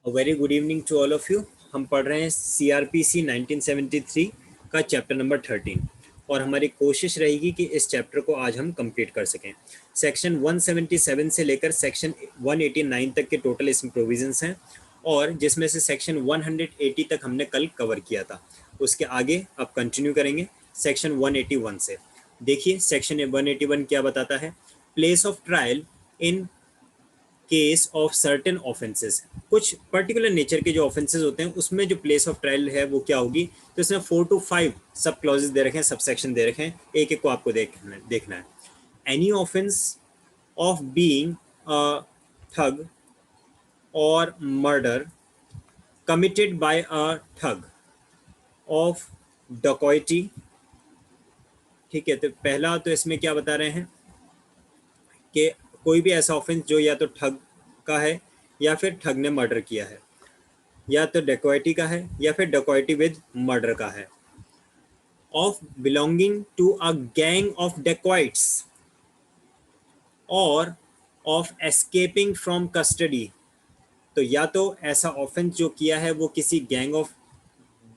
Very good evening to all of you. हम पढ़ रहे हैं सीआरपीसी 1973 का चैप्टर नंबर 13 और हमारी कोशिश रहेगी कि इस चैप्टर को आज हम कंप्लीट कर सकें। सेक्शन 177 से लेकर सेक्शन 189 तक के टोटल इसमें प्रोविजंस हैं और जिसमें से सेक्शन 180 तक हमने कल कवर किया था। उसके आगे अब कंटिन्यू करेंगे सेक्शन 181 से। देखिए सेक्शन 181 क्या बताता है। Place of trial in case of certain offences, कुछ पर्टिकुलर नेचर के जो ऑफेंसेस होते हैं उसमें जो प्लेस ऑफ ट्रायल है वो क्या होगी। तो इसमें 4 to 5 सब क्लॉजेस दे रखे हैं, सब सेक्शन दे रखे हैं, एक एक को आपको देखना है। Any offence of being a ठग और मर्डर कमिटेड बाय अ ठग ऑफ डकॉइटी। ठीक है, तो पहला तो इसमें क्या बता रहे हैं कि कोई भी ऐसा ऑफेंस जो या तो ठग का है या फिर ठग ने मर्डर किया है, या तो डेकोइटी का है या फिर डेकोइटी विद मर्डर का है। Of belonging to a gang of dacoits और ऑफ एस्केपिंग फ्रॉम कस्टडी। तो या तो ऐसा ऑफेंस जो किया है वो किसी गैंग ऑफ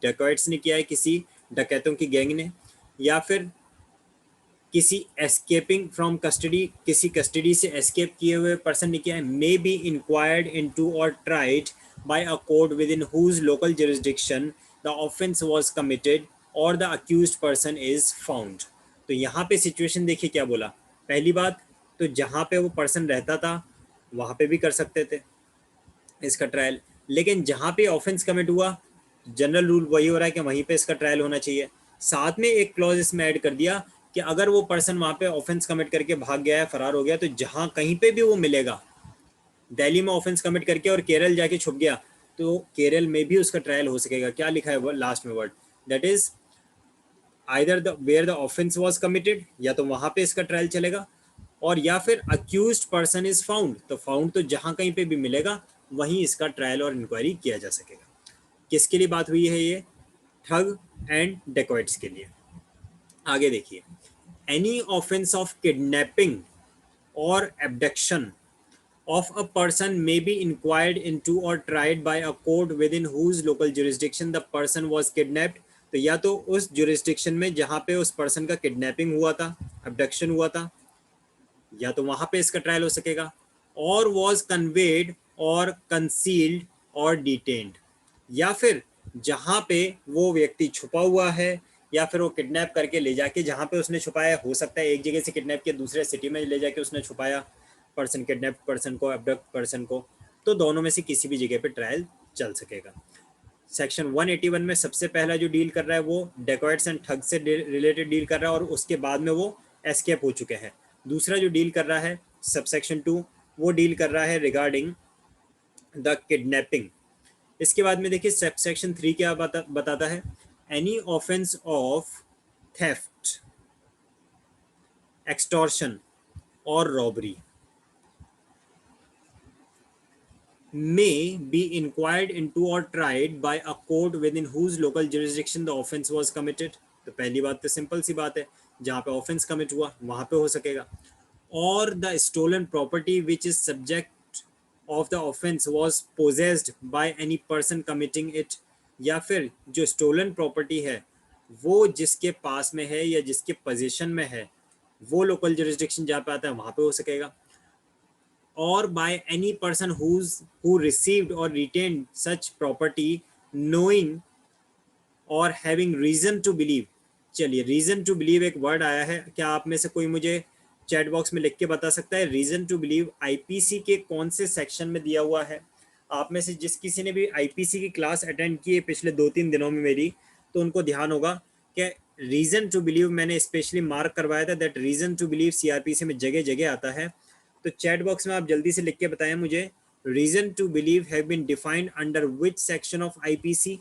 डेकोइट्स ने किया है, किसी डकैतों की गैंग ने, या फिर किसी एस्केपिंग फ्रॉम कस्टडी, किसी कस्टडी से एस्केप किए हुए पर्सन ने किया है। मे बी इंक्वायर्ड इनटू और tried by a court within whose local jurisdiction the offense was committed or the accused person is found। तो यहाँ पे सिचुएशन देखिए क्या बोला। पहली बात तो जहाँ पे वो पर्सन रहता था वहाँ पे भी कर सकते थे इसका ट्रायल, लेकिन जहाँ पे ऑफेंस कमिट हुआ जनरल रूल वही हो रहा है कि वहीं पे इसका ट्रायल होना चाहिए। साथ में एक क्लॉज इसमें ऐड कर दिया कि अगर वो पर्सन वहाँ पे ऑफेंस कमिट करके भाग गया है, फरार हो गया, तो जहाँ कहीं पे भी वो मिलेगा, दिल्ली में ऑफेंस कमिट करके और केरल जाके छुप गया, तो केरल में भी उसका ट्रायल हो सकेगा। क्या लिखा है लास्ट में word, that is either the where the offence was committed, या तो वहां पे इसका ट्रायल चलेगा, और या फिर अक्यूज्ड पर्सन इज फाउंड। तो फाउंड तो जहां कहीं पे भी मिलेगा वहीं इसका ट्रायल और इंक्वायरी किया जा सकेगा। किसके लिए बात हुई है ये? ठग एंड डेकॉइट्स के लिए। आगे देखिए, एनी ऑफेंस ऑफ किडनैपिंग और abduction of a person may be inquired into or tried by a court within whose local jurisdiction the person was kidnapped। तो या तो उस jurisdiction में जहाँ पे उस person का kidnapping हुआ था, abduction हुआ था, या तो वहाँ पे इसका ट्रायल हो सकेगा। और was conveyed or concealed or detained, या फिर जहाँ पे वो व्यक्ति छुपा हुआ है या फिर वो किडनैप करके ले जाके जहाँ पे उसने छुपाया, हो सकता है एक जगह से किडनैप किया दूसरे सिटी में ले जाके उसने छुपाया पर्सन, किडनैप पर्सन को, अब्डक्ट पर्सन को, तो दोनों में से किसी भी जगह पे ट्रायल चल सकेगा। सेक्शन 181 में सबसे पहला जो डील कर रहा है वो डेकॉइट्स एंड ठग से रिलेटेड डील कर रहा है और उसके बाद में वो एस्केप हो चुके हैं। दूसरा जो डील कर रहा है सबसेक्शन 2, वो डील कर रहा है रिगार्डिंग द किडनैपिंग। इसके बाद में देखिए सबसेक्शन 3 क्या बताता है। Any offence of theft, extortion और robbery may be inquired into or tried by a court within whose local jurisdiction the offense was committed। तो पहली बात तो सिंपल सी बात है, जहाँ पे ऑफेंस कमिट हुआ वहाँ पे हो सकेगा। और the stolen property which is subject of the offence was possessed by any person committing it, या फिर जो स्टोलन प्रॉपर्टी है वो जिसके पास में है या जिसके पोजीशन में है वो लोकल जुरिस्डिक्शन जहाँ पे आता है वहाँ पे हो सकेगा। or by any person who received or retained such property knowing or having reason to believe। चलिए रीजन टू बिलीव एक वर्ड आया है, क्या आप में से कोई मुझे चैट बॉक्स में लिख के बता सकता है रीजन टू बिलीव आईपीसी के कौन से सेक्शन में दिया हुआ है? आप में से जिस किसी ने भी आईपीसी की क्लास अटेंड की है पिछले 2-3 दिनों में मेरी, तो उनको ध्यान होगा कि रीजन टू बिलीव मैंने स्पेशली मार्क करवाया था, that reason to believe CrPC में जगह जगह आता है। तो चैट बॉक्स में आप जल्दी से लिख के बताएं मुझे, reason to believe have been defined under which section of IPC?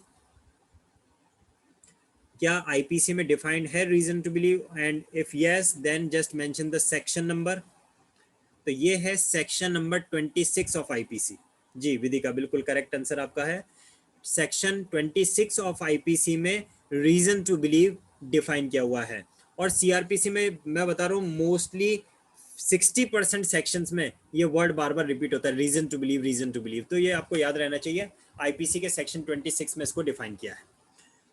क्या आईपीसी में डिफाइंड है reason to believe? And if yes then just mention the section number. तो ये है सेक्शन नंबर 26 ऑफ आईपीसी। जी विदिका, बिल्कुल करेक्ट आंसर आपका है। सेक्शन 26 ऑफ आईपीसी में रीजन टू बिलीव डिफाइन किया हुआ है। और सीआरपीसी में मैं बता रहा हूँ मोस्टली 60% सेक्शंस में ये वर्ड बार बार रिपीट होता है, reason to believe, reason to believe. तो ये आपको याद रहना चाहिए, आईपीसी के सेक्शन 26 में इसको डिफाइन किया है।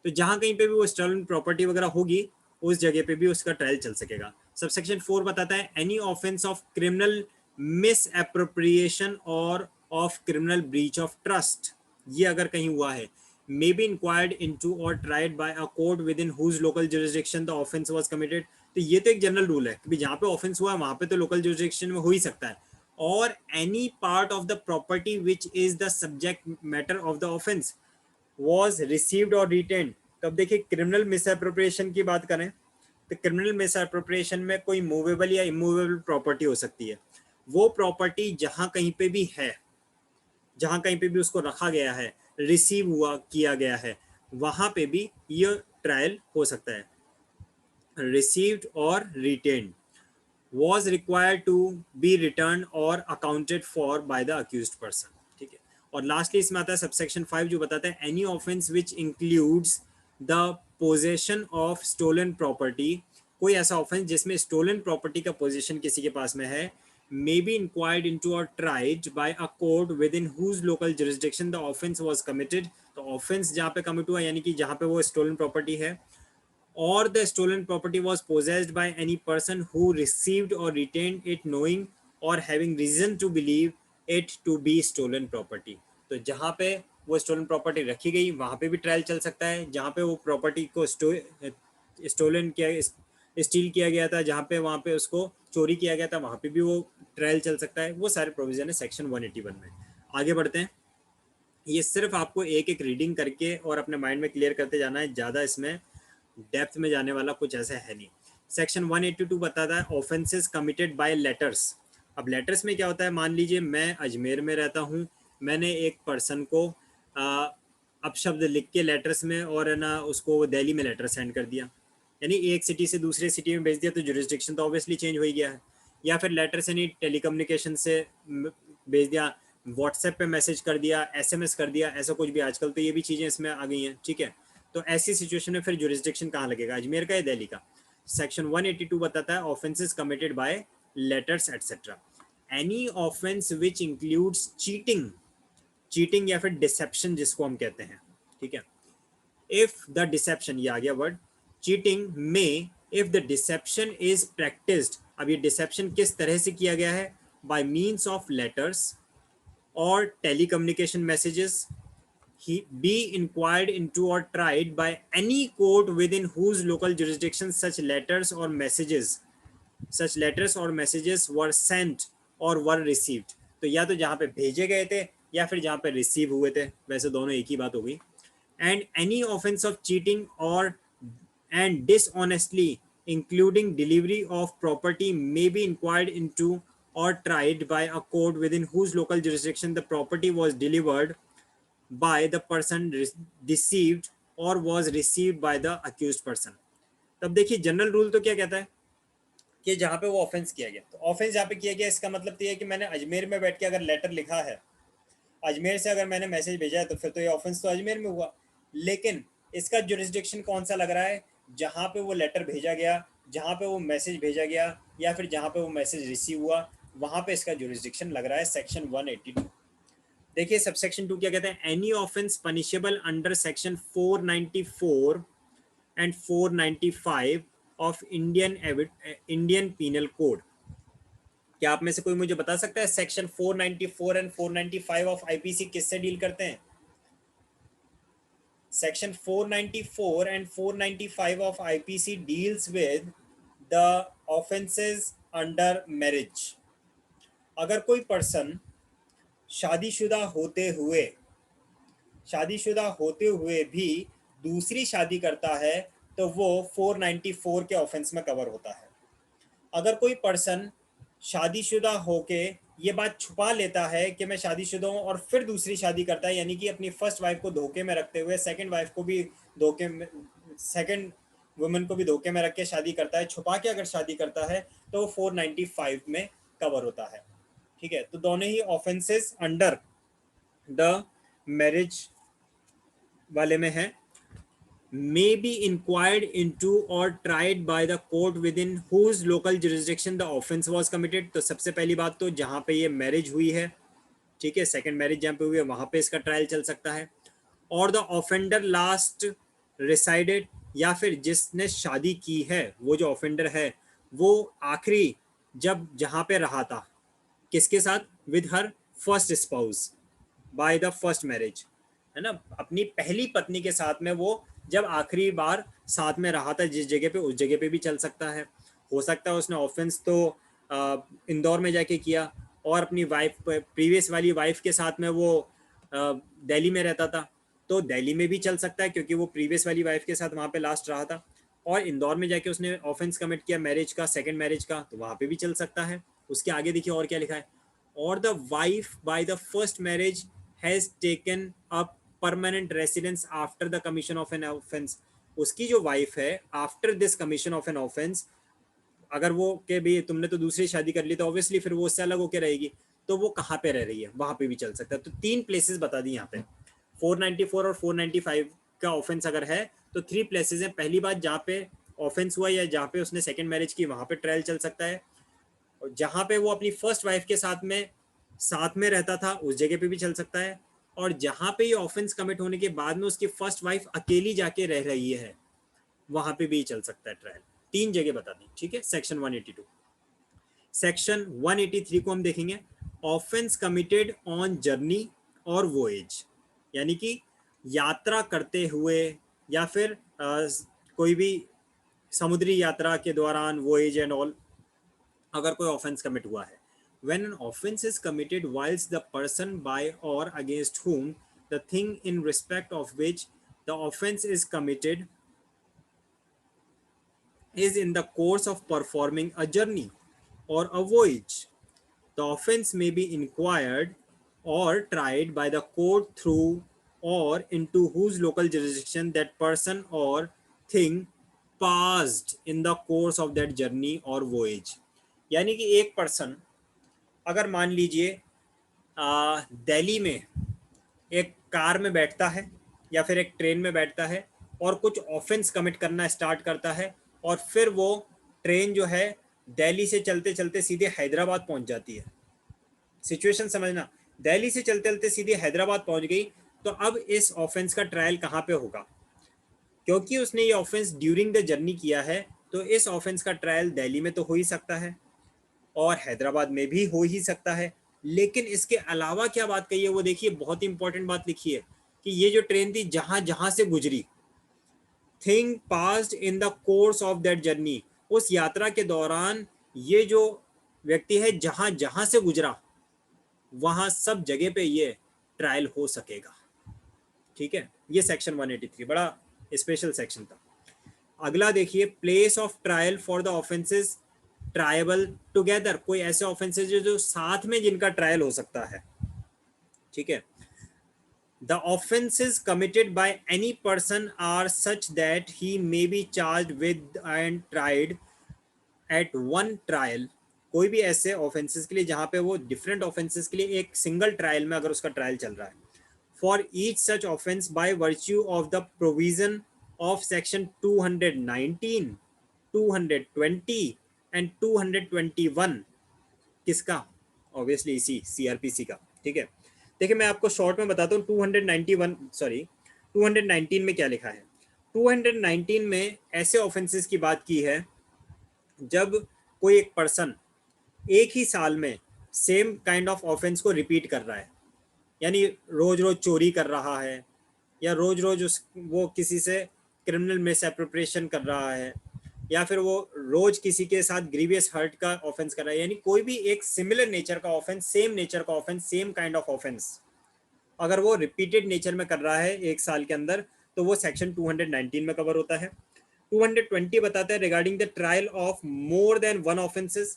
तो जहां कहीं पे भी वो स्टोलन प्रॉपर्टी वगैरह होगी उस जगह पे भी उसका ट्रायल चल सकेगा। सबसेक्शन 4 बताता है any offence of criminal misappropriation और of criminal breach of trust, ये अगर कहीं हुआ है, may be inquired into or tried by a court within whose local jurisdiction the offense was committed। तो ये तो एक जनरल रूल है कि जहाँ पे ऑफेंस हुआ है वहां पे तो लोकल जुरिस्डिक्शन में हो ही सकता है। और any part of the property which is the subject matter of the offence was received or retained। तो अब देखिए क्रिमिनल मिस एप्रोप्रिएशन की बात करें तो क्रिमिनल मिस एप्रोप्रिएशन में कोई मूवेबल या इमूवेबल प्रॉपर्टी हो सकती है। वो प्रॉपर्टी जहां कहीं पे भी है, जहां कहीं पे भी उसको रखा गया है, रिसीव हुआ किया गया है, वहां पे भी ये ट्रायल हो सकता है। रिसीव्ड और retained was required to be returned or accounted for by the accused person। ठीक है। और लास्टली इसमें आता है सबसेक्शन 5 जो बताता है any offence which includes the possession of stolen property, कोई ऐसा ऑफेंस जिसमें स्टोलन प्रॉपर्टी का पोजेशन किसी के पास में है, may be inquired into or tried by a court within whose local jurisdiction the offense was committed। तो ऑफेंस जहाँ पे कमिट हुआ यानी कि जहाँ पे वो स्टोलन प्रॉपर्टी है, or the stolen property was possessed by any person who received or retained it knowing or having reason to believe it to be stolen property। तो जहाँ पे वो स्टोलन प्रॉपर्टी रखी गई वहाँ पे भी ट्रायल चल सकता है, जहाँ पे वो प्रॉपर्टी को स्टोलन किया स्टील किया गया था, जहाँ पे वहाँ पे उसको चोरी किया गया था वहाँ पे भी वो ट्रायल चल सकता है। वो सारे प्रोविजन है सेक्शन 181 में। आगे बढ़ते हैं। ये सिर्फ आपको एक एक रीडिंग करके और अपने माइंड में क्लियर करते जाना है, ज़्यादा इसमें डेप्थ में जाने वाला कुछ ऐसा है नहीं। सेक्शन 182 बताता है ऑफेंसेस कमिटेड बाय लेटर्स। अब लेटर्स में क्या होता है, मान लीजिए मैं अजमेर में रहता हूँ, मैंने एक पर्सन को अपशब्द लिख के लेटर्स में और ना उसको दिल्ली में लेटर सेंड कर दिया, यानी एक सिटी से दूसरे सिटी में भेज दिया, तो जुरिस्डिक्शन तो ऑब्वियसली चेंज हो ही गया है। या फिर लेटर से नहीं टेलीकम्युनिकेशन से भेज दिया, व्हाट्सएप पे मैसेज कर दिया, एसएमएस कर दिया, ऐसा कुछ भी आजकल तो ये भी चीज़ें इसमें आ गई हैं। ठीक है, तो ऐसी सिचुएशन में फिर जुरिस्डिक्शन कहाँ लगेगा, अजमेर का या दिल्ली का। सेक्शन 182 बताता है offences committed bye letters etcetera. Any offence which includes cheating, cheating या फिर डिसेप्शन जिसको हम कहते हैं। ठीक है, इफ द डिसेप्शन, ये आ गया वर्ड चीटिंग में, if the deception is practised. अब ये डिसेप्शन किस तरह से किया गया है, बाय मीन्स ऑफ लेटर्स और telecommunication messages, he be inquired into or tried by any court within whose local jurisdiction such letters or messages were sent or were received। तो या तो जहाँ पे भेजे गए थे या फिर जहाँ पे रिसीव हुए थे, वैसे दोनों एक ही बात हो गई। And any offence of cheating और and dishonestly including delivery of property may be inquired into or tried by a court within whose local jurisdiction the property was delivered by the person deceived or was received by the accused person। तब देखिए general rule तो क्या कहता है कि जहाँ पे वो ऑफेंस किया गया, तो ऑफेंस जहाँ पे किया गया इसका मतलब तो ये है कि मैंने अजमेर में बैठ के अगर लेटर लिखा है, अजमेर से अगर मैंने मैसेज भेजा है, तो फिर तो ये ऑफेंस तो अजमेर में हुआ। लेकिन इसका जुरिस्डिक्शन कौन सा लग रहा है, जहाँ पे वो लेटर भेजा गया, जहाँ पे वो मैसेज भेजा गया, या फिर जहाँ पे वो मैसेज रिसीव हुआ, वहाँ पे इसका जुरिस्डिक्शन लग रहा है सेक्शन 182। देखिए सबसेक्शन 2 क्या कहते हैं, any offence punishable under section 494 and 495 of Indian Penal Code. क्या आप में से कोई मुझे बता सकता है सेक्शन 494 एंड 495 ऑफ आईपीसी किससे डील करते हैं? Section 494 and 495 of IPC deals with the offences under marriage. अगर कोई पर्सन शादीशुदा होते हुए भी दूसरी शादी करता है तो वो 494 के ऑफेंस में कवर होता है। अगर कोई पर्सन शादीशुदा होके ये बात छुपा लेता है कि मैं शादीशुदा हूँ और फिर दूसरी शादी करता है, यानी कि अपनी फर्स्ट वाइफ को धोखे में रखते हुए सेकंड वुमेन को भी धोखे में रख के शादी करता है, छुपा के अगर शादी करता है, तो वो 495 में कवर होता है। ठीक है, तो दोनों ही ऑफेंसेस अंडर द मैरिज वाले में है। may be inquired into or tried by the court within whose local jurisdiction the offense was committed। तो सबसे पहली बात तो जहाँ पे ये मैरिज हुई है, ठीक है, सेकंड मैरिज जहाँ पे हुई है वहाँ पे इसका ट्रायल चल सकता है। और द ऑफेंडर लास्ट रिसाइडेड, या फिर जिसने शादी की है वो जो ऑफेंडर है वो आखिरी जब जहाँ पे रहा था किसके साथ, with her first spouse by the first marriage, है ना, अपनी पहली पत्नी के साथ में वो जब आखिरी बार साथ में रहा था जिस जगह पे, उस जगह पे भी चल सकता है। हो सकता है उसने ऑफेंस तो इंदौर में जाके किया और अपनी वाइफ, प्रीवियस वाली वाइफ के साथ में वो दिल्ली में रहता था, तो दिल्ली में भी चल सकता है क्योंकि वो प्रीवियस वाली वाइफ के साथ वहाँ पे लास्ट रहा था। और इंदौर में जाके उसने ऑफेंस कमिट किया मैरिज का, सेकंड मैरिज का, तो वहाँ पे भी चल सकता है। उसके आगे देखिए और क्या लिखा है, और the wife by the first marriage has taken up permanent residence after the commission of an offence. उसकी जो वाइफ है after this commission of an offence, अगर वो के भी तुमने तो दूसरी शादी कर ली तो ऑब्वियसली फिर वो उससे अलग होकर रहेगी, तो वो कहाँ पे रह रही है वहां पे भी चल सकता है। तो तीन प्लेसेस बता दी यहाँ पे, 494 और 495 का ऑफेंस अगर है तो थ्री प्लेसेस हैं। पहली बात जहाँ पे ऑफेंस हुआ या जहाँ पे उसने सेकंड मैरिज की वहां पे ट्रायल चल सकता है, और जहाँ पे वो अपनी फर्स्ट वाइफ के साथ में रहता था उस जगह पे भी चल सकता है, और जहाँ पे ये ऑफेंस कमिट होने के बाद में उसकी फर्स्ट वाइफ अकेली जाके रह रही है वहां पे भी चल सकता है ट्रायल। तीन जगह बता दी, ठीक है, सेक्शन 182। सेक्शन 183 को हम देखेंगे, ऑफेंस कमिटेड ऑन जर्नी और वोएज, यानी कि यात्रा करते हुए या फिर कोई भी समुद्री यात्रा के दौरान, वोएज एंड ऑल, अगर कोई ऑफेंस कमिट हुआ है। when an offense is committed whilst the person by or against whom the thing in respect of which the offense is committed is in the course of performing a journey or a voyage, the offense may be inquired or tried by the court through or into whose local jurisdiction that person or thing passed in the course of that journey or voyage। यानी कि एक person अगर मान लीजिए दिल्ली में एक car में बैठता है या फिर एक ट्रेन में बैठता है और कुछ ऑफेंस कमिट करना स्टार्ट करता है, और फिर वो ट्रेन जो है दिल्ली से चलते चलते सीधे हैदराबाद पहुंच जाती है। सिचुएशन समझना, दिल्ली से चलते चलते सीधे हैदराबाद पहुंच गई, तो अब इस ऑफेंस का ट्रायल कहाँ पे होगा, क्योंकि उसने ये ऑफेंस ड्यूरिंग द जर्नी किया है, तो इस ऑफेंस का ट्रायल दिल्ली में तो हो ही सकता है और हैदराबाद में भी हो ही सकता है। लेकिन इसके अलावा क्या बात कही है वो देखिए, बहुत ही इंपॉर्टेंट बात लिखी है कि ये जो ट्रेन थी जहां जहां से गुजरी, thing passed in the course of that journey, उस यात्रा के दौरान ये जो व्यक्ति है जहां जहां से गुजरा वहां सब जगह पे ये ट्रायल हो सकेगा। ठीक है, ये सेक्शन 183 बड़ा स्पेशल सेक्शन था। अगला देखिए, place of trial for the offences tribal together, कोई ऐसे ऑफेंसेस जो साथ में जिनका ट्रायल हो सकता है। ठीक है, the offences committed by any person are such that he may be charged with and tried at one trial, कोई भी ऐसे ऑफेंसेस के लिए जहां पे वो डिफरेंट ऑफेंसेस के लिए एक सिंगल ट्रायल में अगर उसका ट्रायल चल रहा है, for each such offence by virtue of the provision of section 219, 220 and 221, किसका, ऑब्वियसली इसी सीआरपीसी का। ठीक है, देखिए मैं आपको शॉर्ट में बताता हूँ 219 में क्या लिखा है। 219 में ऐसे ऑफेंसेस की बात की है जब कोई एक पर्सन एक ही साल में सेम काइंड ऑफ ऑफेंस को रिपीट कर रहा है, यानी रोज रोज चोरी कर रहा है या रोज रोज वो किसी से क्रिमिनल मिसएप्रोप्रिएशन कर रहा है या फिर वो रोज किसी के साथ ग्रीवियस हर्ट का ऑफेंस कर रहा है, यानी कोई भी एक सिमिलर नेचर का ऑफेंस, सेम नेचर का offence, same kind of offence अगर वो रिपीटेड नेचर में कर रहा है एक साल के अंदर, तो वो सेक्शन 219 में कवर होता है। 220 बताता है regarding the trial of more than one offences,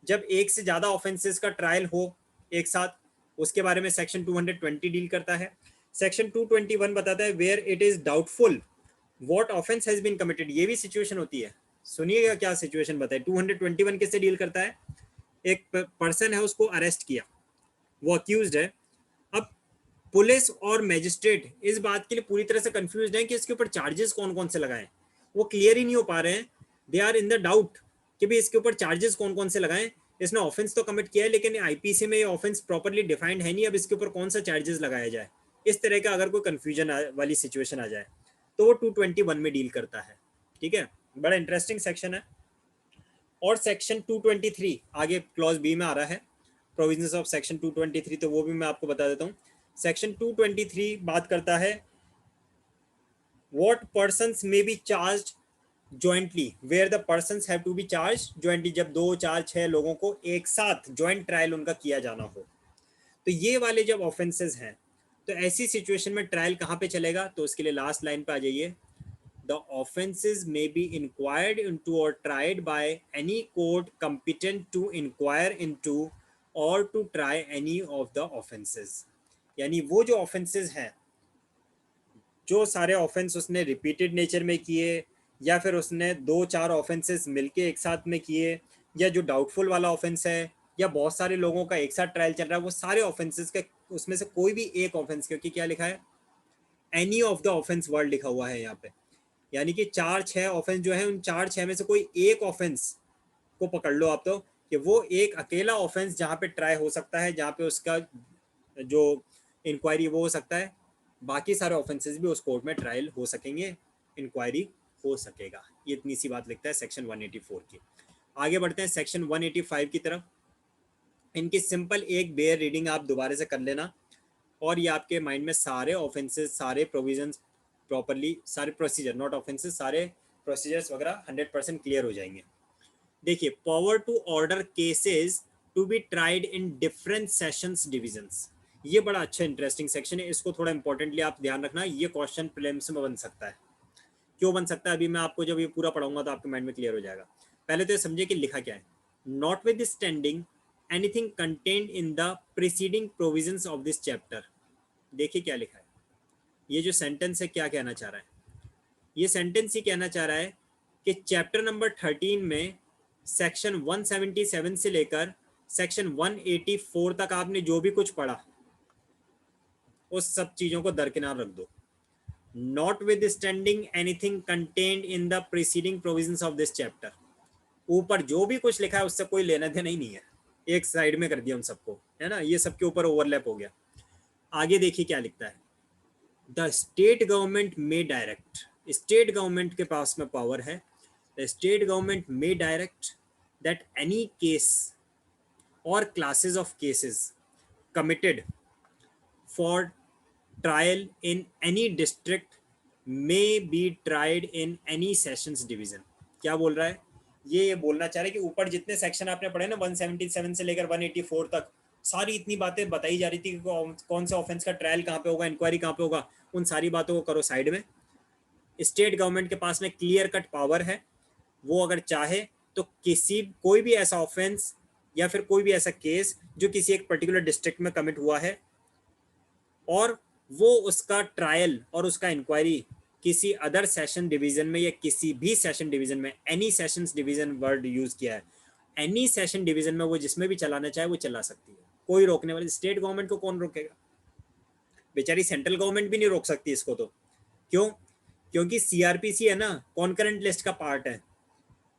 जब एक से ज्यादा ऑफेंसेस का ट्रायल हो एक साथ, उसके बारे में सेक्शन 220 डील करता है। सेक्शन 221 बताता है where it is doubtful what offence has been committed, ये भी सिचुएशन होती है। सुनिएगा क्या सिचुएशन बताए। 221 किससे डील करता है, एक पर्सन है उसको अरेस्ट किया, वो अक्यूज्ड है, अब पुलिस और मैजिस्ट्रेट इस बात के लिए पूरी तरह से कंफ्यूज हैं कि इसके ऊपर चार्जेस कौन कौन से लगाएं, वो क्लियर ही नहीं हो पा रहे हैं। They are in the doubt कि भाई इसके ऊपर चार्जेस कौन कौन से लगाएं। इसने ऑफेंस तो कमिट किया है लेकिन आईपीसी में ये ऑफेंस प्रॉपर्ली डिफाइंड है नहीं, अब इसके ऊपर कौन सा चार्जेस लगाया जाए। इस तरह का अगर कोई कंफ्यूजन वाली सिचुएशन आ जाए तो वो 221 में डील करता है। ठीक है, बड़ा इंटरेस्टिंग सेक्शन है। और सेक्शन 223 आगे क्लॉज बी में आ रहा है, प्रोविजंस ऑफ सेक्शन 223, तो वो भी मैं आपको बता देता हूँ। सेक्शन 223 बात करता है what persons may be charged jointly where the persons have to be charged jointly, जब 2 4 6 लोगों को एक साथ जॉइंट ट्रायल उनका किया जाना हो। तो ये वाले जब ऑफेंसेस हैं तो ऐसी सिचुएशन में ट्रायल कहाँ पे चलेगा, तो उसके लिए लास्ट लाइन पे आ जाइए। The offences may be inquired into or tried by any court competent to inquire into or to try any of the offences। यानी वो जो ऑफेंसेस हैं, जो सारे ऑफेंस उसने रिपीटेड नेचर में किए या फिर उसने 2 4 ऑफेंसेस मिलके एक साथ में किए, या जो डाउटफुल वाला ऑफेंस है, या बहुत सारे लोगों का एक साथ ट्रायल चल रहा है, वो सारे ऑफेंसेस के उसमें से कोई भी एक ऑफेंस, क्योंकि क्या लिखा है, any of the offence word लिखा हुआ है यहाँ पे, यानी कि 4 6 ऑफेंस जो है उन 4 6 में से कोई एक ऑफेंस को पकड़ लो आप, तो कि वो एक अकेला ऑफेंस जहाँ पे ट्राई हो सकता है, जहाँ पे उसका जो इंक्वायरी वो हो सकता है, बाकी सारे ऑफेंसेस भी उस कोर्ट में ट्रायल हो सकेंगे, इंक्वायरी हो सकेगा। ये इतनी सी बात लिखता है सेक्शन 184 की। आगे बढ़ते हैं सेक्शन 185 की तरफ। इनकी सिंपल एक बेयर रीडिंग आप दोबारा से कर लेना और ये आपके माइंड में सारे ऑफेंसेस, सारे प्रोविजंस प्रॉपरली, सारे प्रोसीजर, नॉट ऑफेंसेस, सारे प्रोसीजर्स वगैरह 100% क्लियर हो जाएंगे। देखिए, power to order cases to be tried in different sessions divisions, ये बड़ा अच्छा इंटरेस्टिंग सेक्शन है, इसको थोड़ा इंपॉर्टेंटली आप ध्यान रखना। ये क्वेश्चन प्रीलिम्स में बन सकता है। क्यों बन सकता है, अभी मैं आपको जब ये पूरा पढ़ाऊंगा तो आपके माइंड में क्लियर हो जाएगा। पहले तो ये समझिए कि लिखा क्या है। Not with standing anything contained in the preceding provisions of this chapter. देखिए क्या लिखा है, ये जो सेंटेंस है क्या कहना चाह रहा है। ये सेंटेंस ही कहना चाह रहा है कि चैप्टर नंबर 13 में सेक्शन 177 से लेकर सेक्शन 184 तक आपने जो भी कुछ पढ़ा उस सब चीज़ों को दरकिनार रख दो। Not with standing anything contained in the preceding provisions of this chapter, ऊपर जो भी कुछ लिखा है उससे कोई लेना देना ही नहीं है, एक साइड में कर दिया उन सबको, है ना, ये सबके ऊपर ओवरलैप हो गया। आगे देखिए क्या लिखता है। द स्टेट गवर्नमेंट में डायरेक्ट, स्टेट गवर्नमेंट के पास में पावर है, द स्टेट गवर्नमेंट में डायरेक्ट दैट एनी केस और classes of cases committed for trial in any district may be tried in any sessions division। क्या बोल रहा है, ये बोलना चाह रहे हैं कि ऊपर जितने सेक्शन आपने पढ़े ना 177 से लेकर 184 तक, सारी इतनी बातें बताई जा रही थी कि कौन सा ऑफेंस का ट्रायल कहाँ पे होगा, इंक्वायरी कहाँ पे होगा, उन सारी बातों को करो साइड में। स्टेट गवर्नमेंट के पास में क्लियर कट पावर है, वो अगर चाहे तो किसी कोई भी ऐसा ऑफेंस या फिर कोई भी ऐसा केस जो किसी एक पर्टिकुलर डिस्ट्रिक्ट में कमिट हुआ है और वो उसका ट्रायल और उसका इंक्वायरी किसी अदर सेशन डिवीजन में या किसी भी सेशन डिवीजन में, any sessions division word use किया है, एनी सेशन डिवीजन में वो जिसमें भी चलाना चाहे वो चला सकती है, कोई रोकने वाली, स्टेट गवर्नमेंट को कौन रोकेगा, बेचारी सेंट्रल गवर्नमेंट भी नहीं रोक सकती इसको। तो क्यों, क्योंकि सीआरपीसी है ना, कॉन्करेंट लिस्ट का पार्ट है,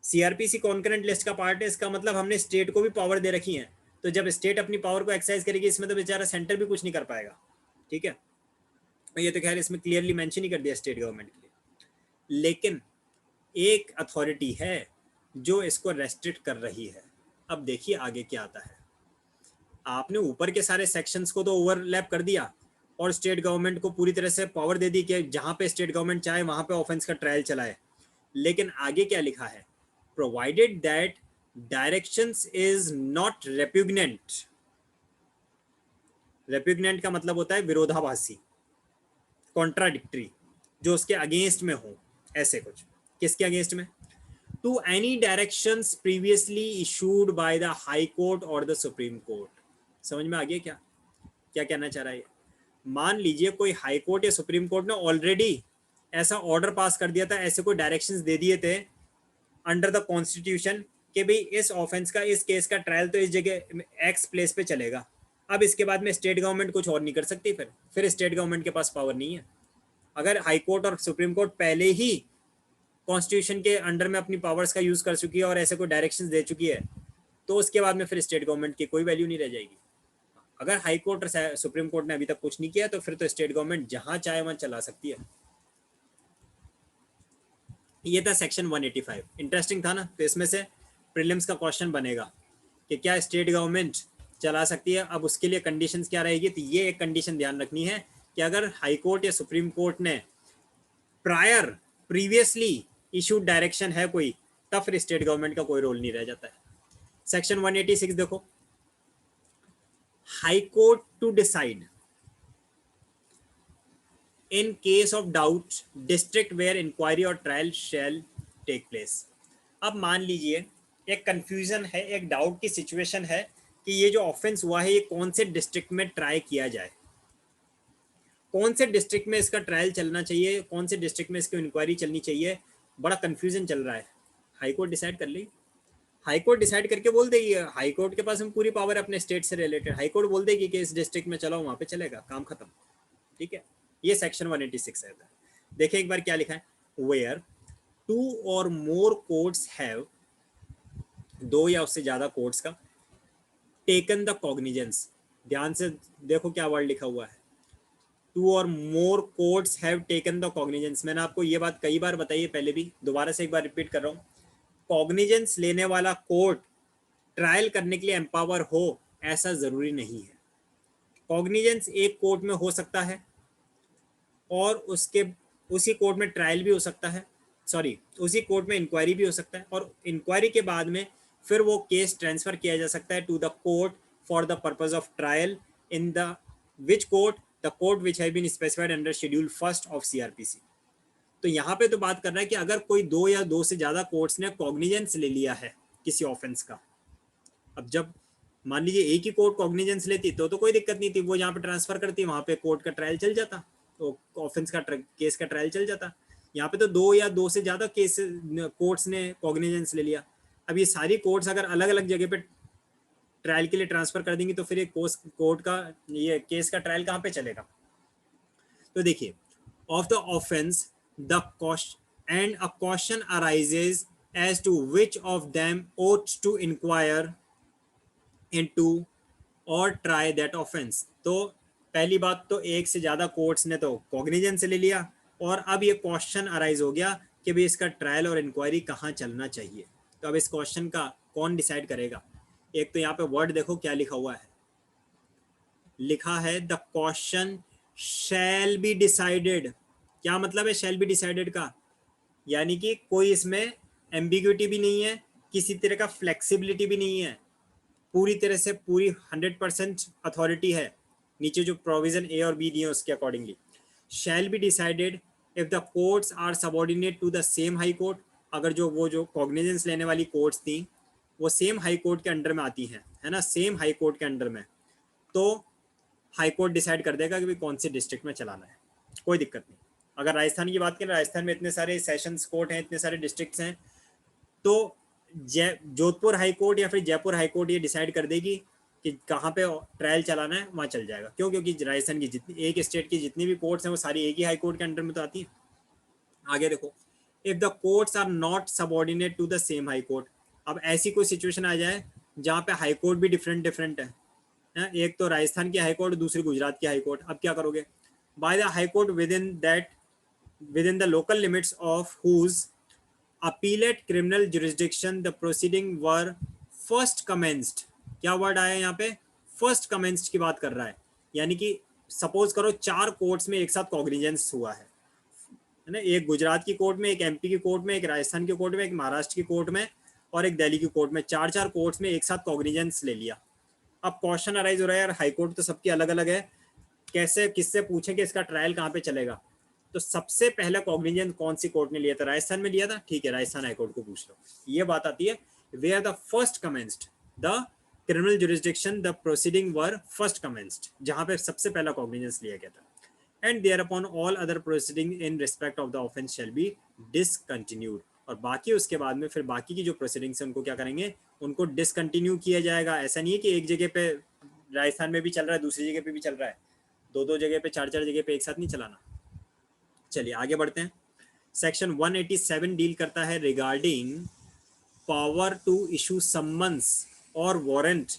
सीआरपीसी कॉन्करेंट लिस्ट का पार्ट है, इसका मतलब हमने स्टेट को भी पावर दे रखी है, तो जब स्टेट अपनी पावर को एक्सरसाइज करेगी इसमें तो बेचारा सेंटर भी कुछ नहीं कर पाएगा। ठीक है, ये तो खैर इसमें क्लियरली मेंशन ही कर दिया स्टेट गवर्नमेंट के लिए, लेकिन एक अथॉरिटी है जो इसको रेस्ट्रिक्ट कर रही है। अब देखिए आगे क्या आता है। आपने ऊपर के सारे सेक्शंस को तो ओवरलैप कर दिया और स्टेट गवर्नमेंट को पूरी तरह से पावर दे दी कि जहां पे स्टेट गवर्नमेंट चाहे वहां पे ऑफेंस का ट्रायल चलाए, लेकिन आगे क्या लिखा है, provided that directions is not repugnant. Repugnant का मतलब होता है विरोधाभासी, कॉन्ट्राडिक्टरी, जो उसके अगेंस्ट में हो, ऐसे कुछ। किसके अगेंस्ट में, to any directions previously issued by the High Court और द सुप्रीम कोर्ट। समझ में आ गया क्या क्या कहना चाह रहा है। मान लीजिए कोई हाई कोर्ट या सुप्रीम कोर्ट ने ऑलरेडी ऐसा ऑर्डर पास कर दिया था, ऐसे कोई डायरेक्शंस दे दिए थे अंडर द कॉन्स्टिट्यूशन कि भाई इस ऑफेंस का, इस केस का ट्रायल तो इस जगह एक्स प्लेस पे चलेगा, अब इसके बाद में स्टेट गवर्नमेंट कुछ और नहीं कर सकती, फिर स्टेट गवर्नमेंट के पास पावर नहीं है। अगर हाई कोर्ट और सुप्रीम कोर्ट पहले ही कॉन्स्टिट्यूशन के अंडर में अपनी पावर्स का यूज कर चुकी है और ऐसे कोई डायरेक्शंस दे चुकी है, तो उसके बाद में फिर स्टेट गवर्नमेंट की कोई वैल्यू नहीं रह जाएगी। अगर हाई कोर्ट और सुप्रीम कोर्ट ने अभी तक कुछ नहीं किया तो फिर तो स्टेट गवर्नमेंट जहां चाहे वहां चला सकती है। ये था सेक्शन 185। इंटरेस्टिंग था ना। तो इसमें से प्रीलिम्स का क्वेश्चन बनेगा कि क्या स्टेट गवर्नमेंट चला सकती है। अब उसके लिए कंडीशंस क्या रहेगी, तो ये एक कंडीशन ध्यान रखनी है कि अगर हाई कोर्ट या सुप्रीम कोर्ट ने प्रीवियसली इशूड डायरेक्शन है कोई, तब फिर स्टेट गवर्नमेंट का कोई रोल नहीं रह जाता है। सेक्शन 186 देखो, High Court to decide in case of doubt district where inquiry और ट्रायल शैल टेक प्लेस। अब मान लीजिए एक कंफ्यूजन है, एक डाउट की सिचुएशन है कि ये जो ऑफेंस हुआ है ये कौन से डिस्ट्रिक्ट में ट्राई किया जाए, कौन से डिस्ट्रिक्ट में इसका ट्रायल चलना चाहिए, कौन से डिस्ट्रिक्ट में इसकी इंक्वायरी चलनी चाहिए। बड़ा कंफ्यूजन चल रहा है। हाई कोर्ट डिसाइड कर ली, हाई कोर्ट डिसाइड करके बोल देगी, हाई कोर्ट के पास हम पूरी पावर अपने स्टेट से रिलेटेड, हाई कोर्ट बोल देगी कि इस डिस्ट्रिक्ट में चलाओ, वहां पे चलेगा, काम खत्म। ठीक है, ये सेक्शन 186 है। देखिए एक बार क्या लिखा है, वेयर 2 और मोर कोर्ट्स हैव, 2 या उससे ज्यादा कोर्ट्स का, टेकन द कॉग्निजेंस। ध्यान से देखो क्या वर्ड लिखा हुआ है, 2 और more courts have taken the cognizance. मैंने आपको ये बात कई बार बताई है पहले भी, दोबारा से एक बार रिपीट कर रहा हूँ। कॉग्निजेंस लेने वाला कोर्ट ट्रायल करने के लिए एम्पावर हो ऐसा जरूरी नहीं है। कॉग्निजेंस एक कोर्ट में हो सकता है और उसी कोर्ट में ट्रायल भी हो सकता है, सॉरी उसी कोर्ट में इंक्वायरी भी हो सकता है, और इंक्वायरी के बाद में फिर वो केस ट्रांसफर किया जा सकता है to the court for the purpose of trial in the which court, the court which have been specified under schedule 1 of CrPC. तो यहाँ पे तो बात कर रहा है कि अगर कोई 2 या 2 से ज्यादा कोर्ट्स ने कॉग्निजेंस ले लिया है किसी ऑफेंस का, अब जब मान लीजिए एक ही कोर्ट कॉग्निजेंस लेती तो कोई दिक्कत नहीं थी, वो जहाँ पे ट्रांसफर करती वहां पे कोर्ट का ट्रायल चल जाता, तो ऑफेंस का केस का ट्रायल चल जाता। यहाँ पे तो 2 या 2 से ज्यादा केस कोर्ट्स ने कॉग्निजेंस ले लिया। अब ये सारी कोर्ट्स अगर अलग अलग जगह पे ट्रायल के लिए ट्रांसफर कर देंगी तो फिर एक कोर्ट का ये केस का ट्रायल कहाँ पे चलेगा। तो देखिए, of the offence the question and a question arises as to which of them ought to inquire into और ट्राई दैट ऑफेंस। तो पहली बात तो एक से ज्यादा कोर्ट्स ने तो कॉग्निजेंस ले लिया, और अब ये क्वेश्चन अराइज हो गया कि भाई इसका ट्रायल और इंक्वायरी कहाँ चलना चाहिए। तो अब इस क्वेश्चन का कौन डिसाइड करेगा। एक तो यहाँ पे वर्ड देखो क्या लिखा हुआ है, लिखा है the question shell be decided. क्या मतलब है शैल बी डिसाइडेड का, यानी कि कोई इसमें एम्बिग्यूटी भी नहीं है, किसी तरह का फ्लेक्सिबिलिटी भी नहीं है, पूरी तरह से पूरी 100% अथॉरिटी है। नीचे जो प्रोविजन ए और बी दिए उसके accordingly shall be decided if the courts are subordinate to the same High Court. अगर जो कॉग्निजेंस लेने वाली कोर्ट्स थी वो सेम हाई कोर्ट के अंडर में आती हैं, है ना, सेम हाई कोर्ट के अंडर में, तो हाई कोर्ट डिसाइड कर देगा कि भाई कौन से डिस्ट्रिक्ट में चलाना है, कोई दिक्कत नहीं। अगर राजस्थान की बात करें, राजस्थान में इतने सारे सेशंस कोर्ट हैं, इतने सारे डिस्ट्रिक्ट्स हैं, तो जोधपुर हाई कोर्ट या फिर जयपुर हाई कोर्ट ये डिसाइड कर देगी कि कहाँ पे ट्रायल चलाना है, वहाँ चल जाएगा। क्यों? क्योंकि राजस्थान की जितनी एक स्टेट की जितनी भी कोर्ट्स हैं वो सारी एक ही हाई कोर्ट के अंडर में तो आती हैं। आगे देखो, if the courts are not subordinate to the same High Court. अब ऐसी कोई सिचुएशन आ जाए जहाँ पे हाई कोर्ट भी डिफरेंट डिफरेंट है, एक तो राजस्थान की हाई कोर्ट, दूसरी गुजरात की हाई कोर्ट। अब क्या करोगे, by the High Court within the local limits of whose appellate criminal jurisdiction the proceeding were first commenced. क्या वर्ड आया यहाँ पे, फर्स्ट कमेंस्ड की बात कर रहा है, यानी कि सपोज करो 4 कोर्ट्स में एक साथ कॉग्निजेंस हुआ है ना, एक गुजरात की कोर्ट में, एक एमपी की कोर्ट में, एक राजस्थान की कोर्ट में, एक महाराष्ट्र की कोर्ट में और एक दिल्ली की कोर्ट में, 4 कोर्ट्स में एक साथ कॉग्निजेंस ले लिया। अब क्वेश्चन अराइज हो रहा है यार, हाई कोर्ट तो सबकी अलग अलग है, कैसे किससे पूछें कि इसका ट्रायल कहाँ पे चलेगा। तो सबसे पहले कॉग्निजेंस कौन सी कोर्ट ने लिया था, राजस्थान में लिया था, ठीक है राजस्थान हाई कोर्ट को पूछ लो। ये बात आती है where the first commenced the criminal jurisdiction the proceeding were first commenced, जहां पे सबसे पहला कॉग्निजेंस लिया गया था। And thereupon all other proceeding in respect of the offence shall be discontinued. और बाकी उसके बाद में फिर बाकी की जो प्रोसीडिंग्स है उनको क्या करेंगे, उनको डिसकंटिन्यू किया जाएगा। ऐसा नहीं है कि एक जगह पे राजस्थान में भी चल रहा है, दूसरी जगह पे भी चल रहा है, दो दो जगह पे, चार चार जगह पे एक साथ नहीं चलाना। चलिए आगे बढ़ते हैं। सेक्शन 187 डील करता है regarding power to issue summons और warrant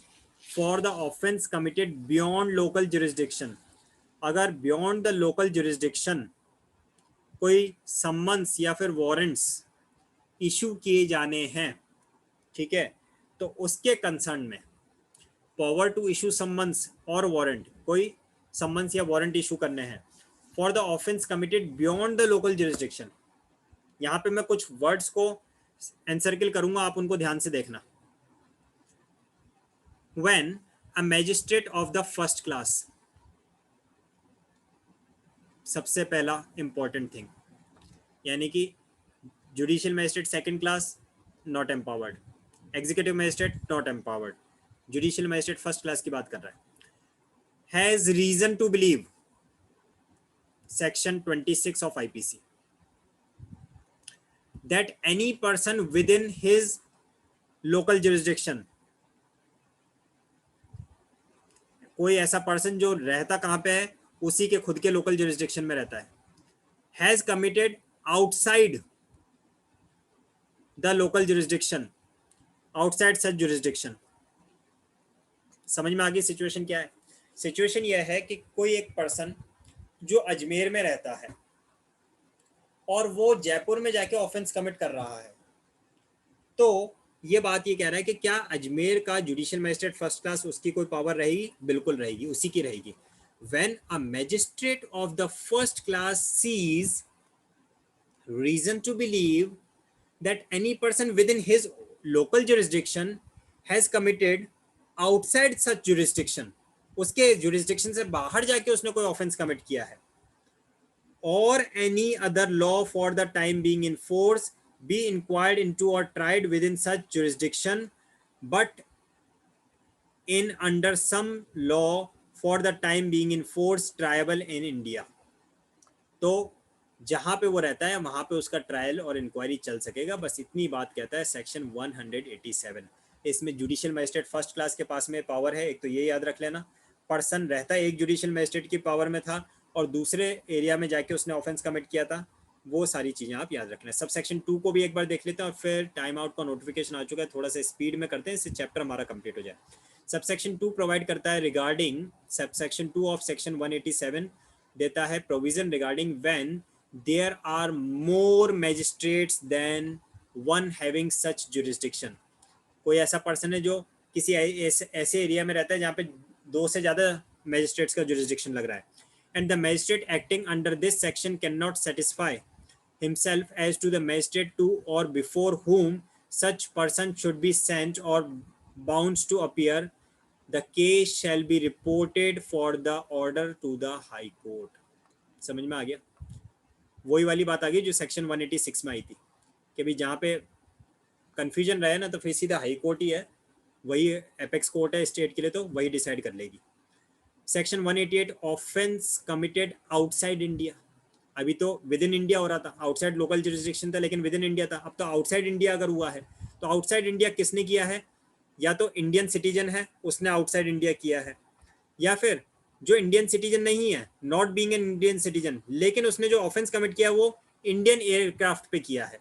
for the offence committed beyond local jurisdiction. अगर बियॉन्ड द लोकल जुरिस्डिक्शन कोई समन्स या फिर वारंट्स इशू किए जाने हैं, ठीक है, तो उसके कंसर्न में पावर टू इशू समन्स और वारंट, कोई समन्स या वारंट इशू करने हैं for the offence committed beyond the local jurisdiction. यहाँ पे मैं कुछ वर्ड्स को एनसर्किल करूंगा, आप उनको ध्यान से देखना। When a magistrate of the first class, सबसे पहला इंपॉर्टेंट थिंग, यानी कि judicial magistrate second class not empowered, executive magistrate not empowered, judicial magistrate first class की बात कर रहा है, has reason to believe, section 26 of IPC, that any person within his local jurisdiction, कोई ऐसा पर्सन जो रहता कहाँ पे है, उसी के खुद के लोकल जुरिस्डिक्शन में रहता है, has committed outside the local jurisdiction, outside such jurisdiction. समझ में आ गई सिचुएशन क्या है? सिचुएशन यह है कि कोई एक पर्सन जो अजमेर में रहता है और वो जयपुर में जाके ऑफेंस कमिट कर रहा है, तो ये बात ये कह रहा है कि क्या अजमेर का जुडिशियल मैजिस्ट्रेट फर्स्ट क्लास उसकी कोई पावर रहेगी? बिल्कुल रहेगी, उसी की रहेगी। When a magistrate of the first class sees reason to believe that any person within his local jurisdiction has committed outside such jurisdiction, उसके जुरिस्डिक्शन से बाहर जाके उसने कोई ऑफेंस कमिट किया है, or any other law for the time being in force be inquired into or tried within such jurisdiction, but in under some law for the time being in force triable in India। तो जहां पे वो रहता है वहां पे उसका trial और इंक्वायरी चल सकेगा, बस इतनी बात कहता है सेक्शन 187। इसमें जुडिशियल मैजिस्ट्रेट फर्स्ट क्लास के पास में पावर है, एक तो ये याद रख लेना, पर्सन रहता है एक जुडिशियल मैजिस्ट्रेट की पावर में था और दूसरे एरिया में जाके उसने ऑफेंस कमिट किया था, वो सारी चीज़ें आप याद रख लें। सब सेक्शन 2 को भी एक बार देख लेते हैं और फिर टाइम आउट का नोटिफिकेशन आ चुका है, थोड़ा सा स्पीड में करते हैं, इससे चैप्टर हमारा कंप्लीट हो जाए। सब सेक्शन 2 प्रोवाइड करता है regarding, sub section 2 of section 187 देता है provision regarding when there are more magistrates than one having such jurisdiction. कोई ऐसा पर्सन है जो किसी ऐसे एरिया में रहता है जहाँ पे 2 से ज़्यादा मैजिस्ट्रेट्स का जुरिस्डिक्शन लग रहा है, and the magistrate acting under this section cannot satisfy himself as to the magistrate to or before whom such person should be sent or bound to appear, the case shall be reported for the order to the high court। समझ में आ गया? वही वाली बात आ गई जो section 186 में आई थी कि भाई जहाँ पे कंफ्यूजन रहे ना तो फिर सीधा हाई कोर्ट ही है, वही एपेक्स कोर्ट है स्टेट के लिए, तो वही डिसाइड कर लेगी। Section 188 offence committed outside India, अभी तो विद इन इंडिया हो रहा था, आउटसाइड लोकल जुरिस्डिक्शन था लेकिन विद इन इंडिया था, अब तो आउटसाइड इंडिया अगर हुआ है तो आउटसाइड इंडिया किसने किया है? या तो इंडियन सिटीजन है उसने आउटसाइड इंडिया किया है, या फिर जो इंडियन सिटीजन नहीं है, not being an Indian citizen, लेकिन उसने जो ऑफेंस कमिट किया वो इंडियन एयरक्राफ्ट पे किया है,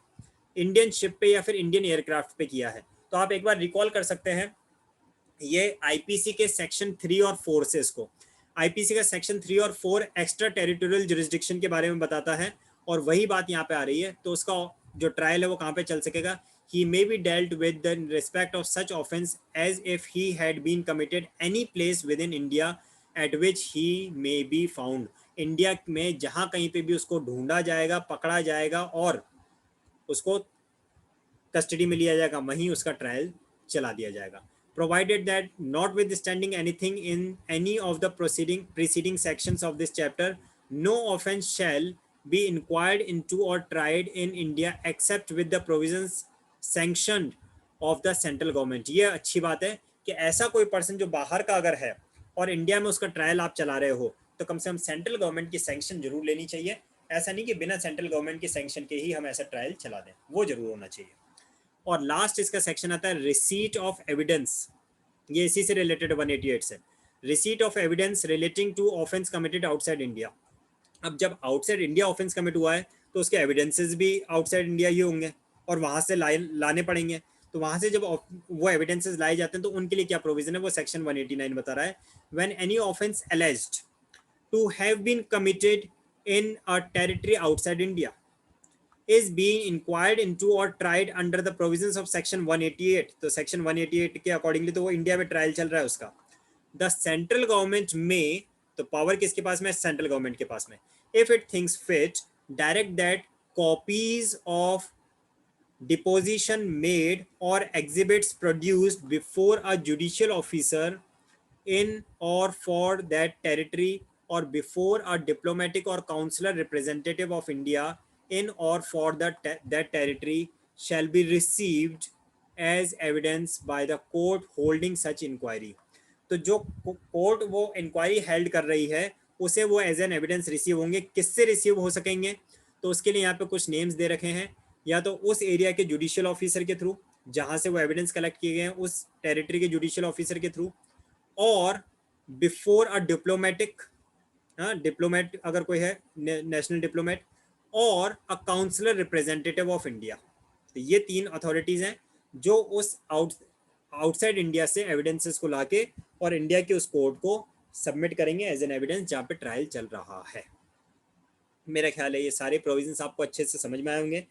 इंडियन शिप पे या फिर इंडियन एयरक्राफ्ट पे किया है। तो आप एक बार रिकॉल कर सकते हैं ये आईपीसी के सेक्शन 3 और 4 से, इसको आईपीसी का सेक्शन 3 और 4 एक्स्ट्रा टेरिटोरियल जुरिस्डिक्शन के बारे में बताता है और वही बात यहाँ पे आ रही है। तो उसका जो ट्रायल है वो कहाँ पे चल सकेगा? he may be dealt with the respect of such offense as if he had been committed any place within India at which he may be found। India में जहाँ कहीं पे भी उसको ढूंढा जाएगा, पकड़ा जाएगा और उसको कस्टडी में लिया जाएगा, वहीं उसका ट्रायल चला दिया जाएगा। Provided that notwithstanding anything in any of the preceding sections of this chapter, no offence shall be inquired into or tried in India except with the provisions sanctioned of the central government। ये अच्छी बात है कि ऐसा कोई person जो बाहर का अगर है और इंडिया में उसका ट्रायल आप चला रहे हो तो कम से कम सेंट्रल गवर्नमेंट की सैंक्शन जरूर लेनी चाहिए। ऐसा नहीं कि बिना सेंट्रल गवर्नमेंट की सैंक्शन के ही हम ऐसा ट्रायल चला दें, वो जरूर होना चाहिए। और लास्ट इसका सेक्शन आता है रिसीट ऑफ एविडेंस, ये इसी से रिलेटेड 188 से। Receipt of evidence relating to offence committed outside India. अब जब आउटसाइड इंडिया ऑफेंस कमिट हुआ है तो उसके एविडेंसेस भी आउटसाइड इंडिया ही होंगे और वहां से लाने पड़ेंगे। तो वहां से जब वो एविडेंसेस लाए जाते हैं तो उनके लिए क्या प्रोविजन है, वो सेक्शन 189 बता रहा है। When any offence alleged to have been committed in a territory outside India is being inquired into or tried under the provisions of section 188। तो section 188 के अकॉर्डिंगली तो वो इंडिया में ट्रायल चल रहा है उसका। the central government may, तो पावर किसके पास में, सेंट्रल गवर्नमेंट के पास में, if it thinks fit direct that copies of deposition made or exhibits produced before a judicial officer in or for that territory or before a diplomatic or consular representative of India in or for that territory shall be received as evidence by the court holding such inquiry। तो जो court वो inquiry held कर रही है उसे वो as an evidence receive होंगे। किससे रिसीव हो सकेंगे, तो उसके लिए यहाँ पे कुछ नेम्स दे रखे हैं, या तो उस एरिया के जुडिशियल ऑफिसर के थ्रू जहाँ से वो एविडेंस कलेक्ट किए गए हैं उस टेरिटरी के जुडिशियल ऑफिसर के थ्रू, और बिफोर अ डिप्लोमेटिक, डिप्लोमेट अगर कोई है नेशनल डिप्लोमेट, और a consular representative of India. तो ये 3 अथॉरिटीज हैं जो उस आउटसाइड इंडिया से एविडेंसेस को लाके और इंडिया के उस कोर्ट को सबमिट करेंगे एज एन एविडेंस जहाँ पे ट्रायल चल रहा है। मेरा ख्याल है ये सारे प्रोविजंस आपको अच्छे से समझ में आए होंगे।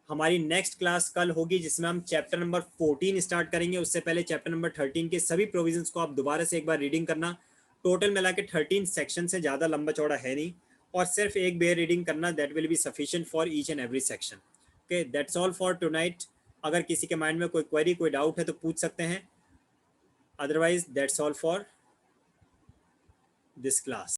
हमारी नेक्स्ट क्लास कल होगी जिसमें हम चैप्टर नंबर 14 स्टार्ट करेंगे। उससे पहले चैप्टर नंबर 13 के सभी प्रोविजंस को आप दोबारा से एक बार रीडिंग करना। टोटल मिला के 13 सेक्शन से ज़्यादा लंबा चौड़ा है नहीं, और सिर्फ एक बेयर रीडिंग करना, that will be sufficient for each and every section. Okay, that's all for tonight. अगर किसी के माइंड में कोई क्वेरी, कोई डाउट है तो पूछ सकते हैं, otherwise that's all for this class.